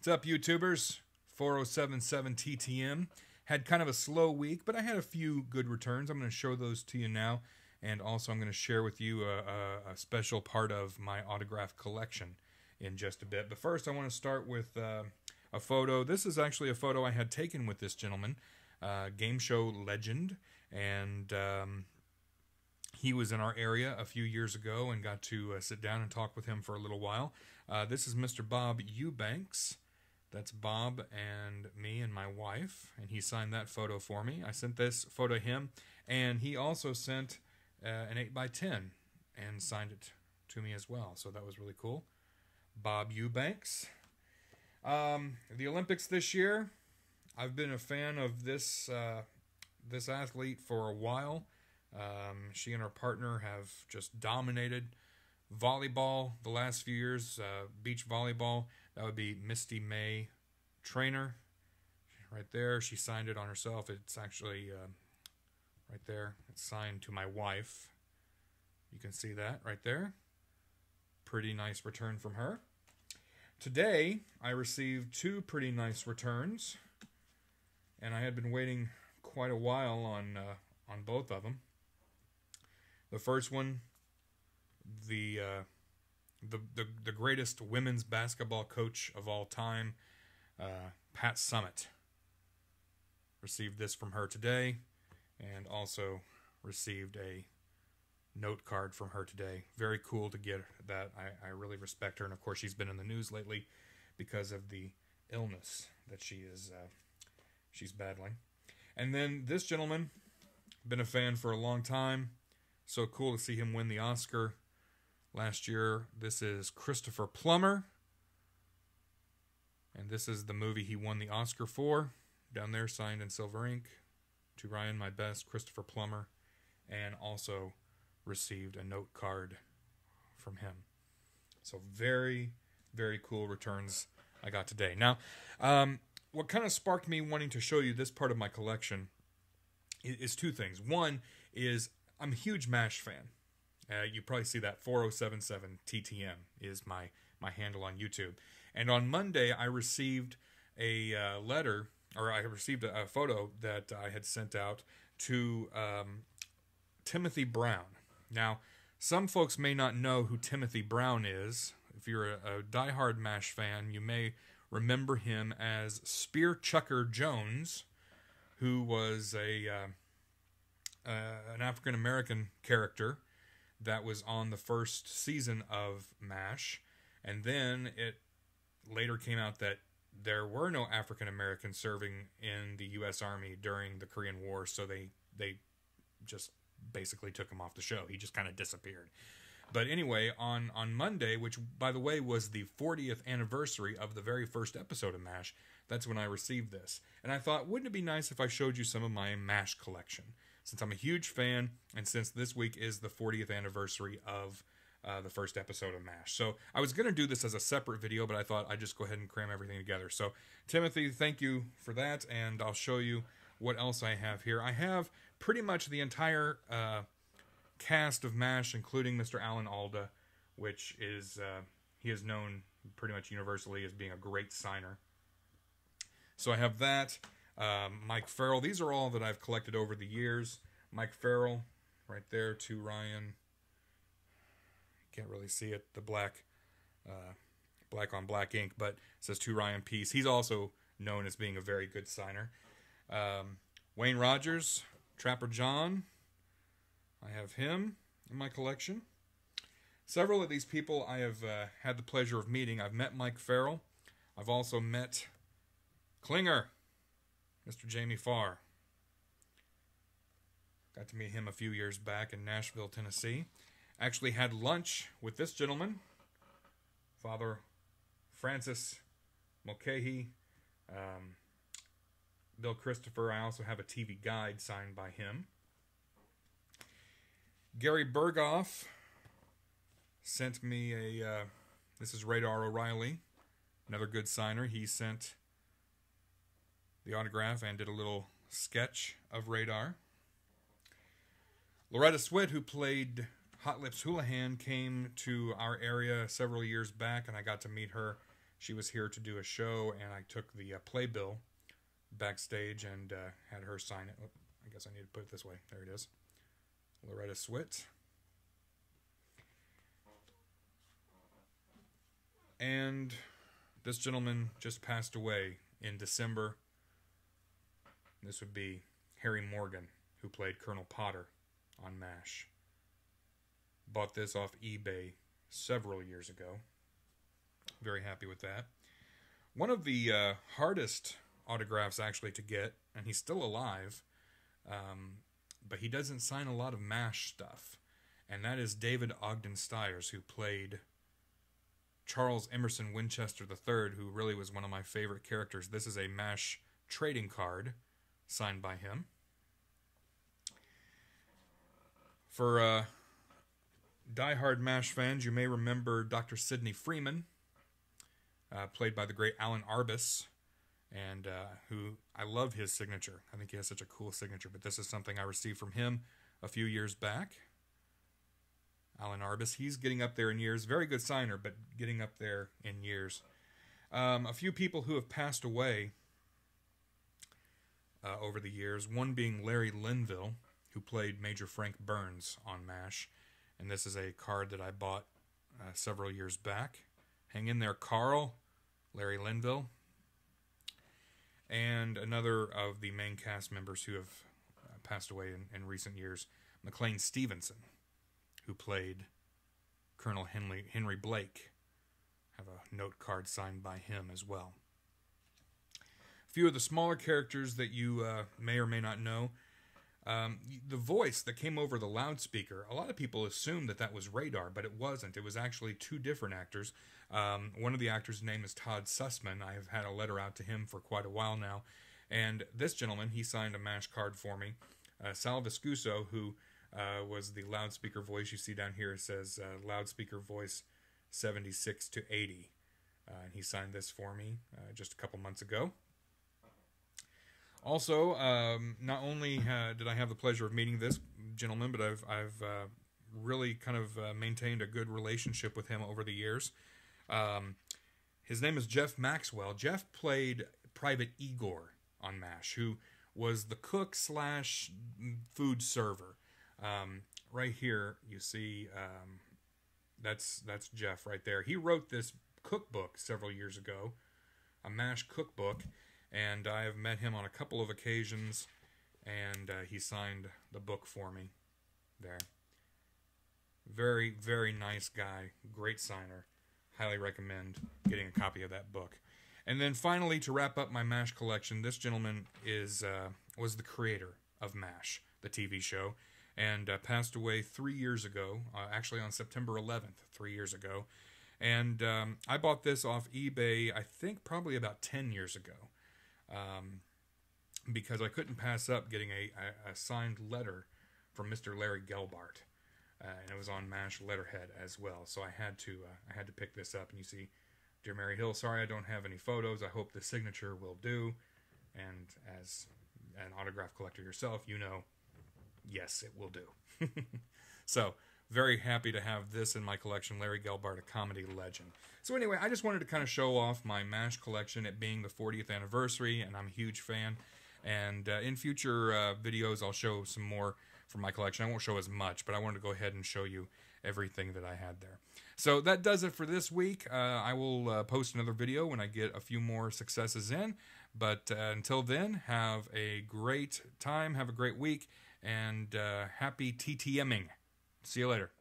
What's up, YouTubers? 4077 TTM. Had kind of a slow week, but I had a few good returns. I'm going to show those to you now. And also I'm going to share with you a special part of my autograph collection in just a bit. But first I want to start with a photo. This is actually a photo I had taken with this gentleman, game show legend. And he was in our area a few years ago and got to sit down and talk with him for a little while. This is Mr. Bob Eubanks. That's Bob and me and my wife, and he signed that photo for me. I sent this photo to him, and he also sent an 8x10 and signed it to me as well, so that was really cool. Bob Eubanks. The Olympics this year, I've been a fan of this this athlete for a while. She and her partner have just dominated volleyball the last few years, beach volleyball. That would be Misty May Trainer, right there. She signed it on herself. It's actually right there. It's signed to my wife. You can see that right there. Pretty nice return from her. Today, I received two pretty nice returns, and I had been waiting quite a while on both of them. The first one, the greatest women's basketball coach of all time, Pat Summitt. Received this from her today, and also received a note card from her today. Very cool to get that. I really respect her, and of course she's been in the news lately because of the illness that she's battling. And then this gentleman, been a fan for a long time. So cool to see him win the Oscar last year. This is Christopher Plummer. And this is the movie he won the Oscar for. Down there, signed in silver ink. To Ryan, my best, Christopher Plummer. And also received a note card from him. So very, very cool returns I got today. Now, what kind of sparked me wanting to show you this part of my collection is two things. One is I'm a huge MASH fan. You probably see that 4077 TTM is my handle on YouTube. And on Monday, I received a letter, or I received a photo that I had sent out to Timothy Brown. Now, some folks may not know who Timothy Brown is. If you're a diehard MASH fan, you may remember him as Spear Chucker Jones, who was an African-American character that was on the first season of MASH, and then it later came out that there were no African-Americans serving in the U.S. Army during the Korean War, so they just basically took him off the show. He just kind of disappeared. But anyway, on Monday, which, by the way, was the 40th anniversary of the very first episode of MASH, that's when I received this. And I thought, wouldn't it be nice if I showed you some of my MASH collection? Since I'm a huge fan, and since this week is the 40th anniversary of the first episode of MASH. So I was going to do this as a separate video, but I thought I'd just go ahead and cram everything together. So, Timothy, thank you for that, and I'll show you what else I have here. I have pretty much the entire cast of MASH, including Mr. Alan Alda, which is, he is known pretty much universally as being a great signer. So I have that. Mike Farrell. These are all that I've collected over the years. Mike Farrell, right there, to Ryan. Can't really see it, the black on black ink, but it says to Ryan Peace. He's also known as being a very good signer. Wayne Rogers, Trapper John. I have him in my collection. Several of these people I have had the pleasure of meeting. I've met Mike Farrell. I've also met Klinger, Mr. Jamie Farr. Got to meet him a few years back in Nashville, Tennessee. Actually had lunch with this gentleman, Father Francis Mulcahy. Bill Christopher. I also have a TV guide signed by him. Gary Berghoff sent me a, this is Radar O'Reilly, another good signer. He sent the autograph and did a little sketch of Radar. Loretta Swit, who played Hot Lips Houlihan, came to our area several years back, and I got to meet her She was here to do a show, and I took the playbill backstage and had her sign it. Oh, I guess I need to put it this way. There it is. Loretta Swit. And this gentleman just passed away in December. This would be Harry Morgan, who played Colonel Potter on MASH. Bought this off eBay several years ago. Very happy with that. One of the hardest autographs actually to get, and he's still alive, but he doesn't sign a lot of MASH stuff, and that is David Ogden Stiers, who played Charles Emerson Winchester III, who really was one of my favorite characters. This is a MASH trading card signed by him. For diehard MASH fans, you may remember Dr. Sidney Freeman, played by the great Alan Arbus, and who I love his signature. I think he has such a cool signature, but this is something I received from him a few years back. Alan Arbus, he's getting up there in years. Very good signer, but getting up there in years. A few people who have passed away over the years, one being Larry Linville, who played Major Frank Burns on MASH, and this is a card that I bought several years back. Hang in there, Carl, Larry Linville. And another of the main cast members who have passed away in recent years, McLean Stevenson, who played Colonel Henry Blake. Have a note card signed by him as well. A few of the smaller characters that you may or may not know. The voice that came over the loudspeaker, a lot of people assumed that that was Radar, but it wasn't. It was actually two different actors. One of the actors' name is Todd Sussman. I have had a letter out to him for quite a while now. And this gentleman, he signed a MASH card for me. Sal Viscuso, who was the loudspeaker voice. You see down here it says loudspeaker voice 76 to 80. And he signed this for me just a couple months ago. Also, not only did I have the pleasure of meeting this gentleman, but I've really kind of maintained a good relationship with him over the years. His name is Jeff Maxwell. Jeff played Private Igor on MASH, who was the cook slash food server. Right here, you see, that's Jeff right there. He wrote this cookbook several years ago, a MASH cookbook, and I have met him on a couple of occasions, and he signed the book for me there. Very, very nice guy, great signer. Highly recommend getting a copy of that book. And then finally, to wrap up my MASH collection, this gentleman was the creator of MASH, the TV show, and passed away 3 years ago, actually on September 11th, 3 years ago. And I bought this off eBay, I think probably about 10 years ago, because I couldn't pass up getting a signed letter from Mr. Larry Gelbart. And it was on MASH letterhead as well, so I had to pick this up. And you see, Dear Mary Hill, sorry I don't have any photos. I hope the signature will do. And as an autograph collector yourself, you know, yes, it will do. So, very happy to have this in my collection, Larry Gelbart, a comedy legend. So anyway, I just wanted to kind of show off my MASH collection, it being the 40th anniversary, and I'm a huge fan. And in future videos, I'll show some more from my collection. I won't show as much, but I wanted to go ahead and show you everything that I had there. So that does it for this week. I will post another video when I get a few more successes in. But until then, have a great time, have a great week, and happy TTMing. See you later.